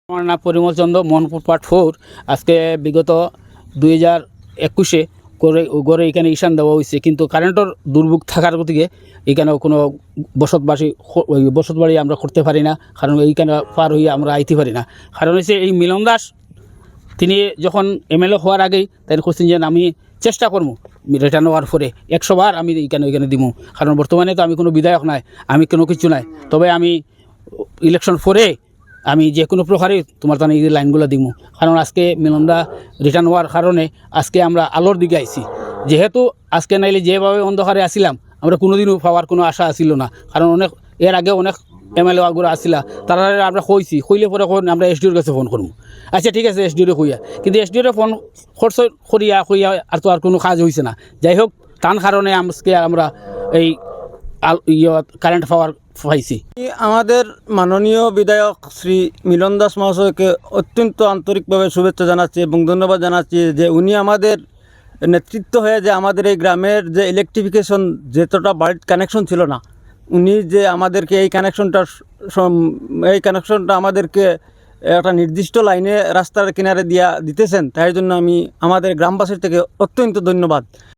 আমার নাম পরিমল চন্দ্র, মোহনপুর পার্ট 4। আজকে বিগত 2021-এ গড়ে এখানে ঈশান দেওয়া হয়েছে, কিন্তু কারেন্টের দুর্ভোগ থাকার গতিকে এখানেও কোনো বসতবাড়ি আমরা করতে পারি না, কারণ এইখানে পার হইয়া আমরা আইতে পারি না। কারণ হচ্ছে এই মিলন দাস তিনি যখন এমএলএ হওয়ার আগেই তাই করছেন যে আমি চেষ্টা করবো রিটার্ন হওয়ার পরে 100 বার আমি এখানে দিব, কারণ বর্তমানে তো আমি কোনো বিধায়ক নাই, আমি কোনো কিছু নাই। তবে আমি ইলেকশন পরে আমি যে কোনো প্রকারে তোমার তাহলে এই লাইনগুলো দিব, কারণ আজকে মিলনদা রিটার্ন হওয়ার কারণে আজকে আমরা আলোর দিকে আইছি। যেহেতু আজকে নাইলে যেভাবে অন্ধকারে আসিলাম আমরা কোনোদিনও পাওয়ার কোনো আশা আসিল না, কারণ এর আগে অনেক এমএলএ গুলো আসিলা, তারা আমরা কইলে পরে আমরা এসডিওর কাছে ফোন করবো। আচ্ছা ঠিক আছে, এসডিওরে কইয়া, কিন্তু এসডিওরে ফোন খরচ করিয়া আর কোনো কাজ হয়েছে না। যাই হোক, তার কারণে আজকে আমরা এই কারেন্ট পাওয়ার পাইছি। আমাদের মাননীয় বিধায়ক শ্রী মিলন দাস মহাশয়কে অত্যন্ত আন্তরিকভাবে শুভেচ্ছা জানাচ্ছি এবং ধন্যবাদ জানাচ্ছি যে উনি আমাদের নেতৃত্ব হয়ে যে আমাদের এই গ্রামের যে ইলেকট্রিফিকেশন যেতটা বাড়ির কানেকশন ছিল না, উনি যে আমাদেরকে এই কানেকশনটা আমাদেরকে একটা নির্দিষ্ট লাইনে রাস্তার কিনারে দিতেছেন, তাই জন্য আমি আমাদের গ্রামবাসীর থেকে অত্যন্ত ধন্যবাদ।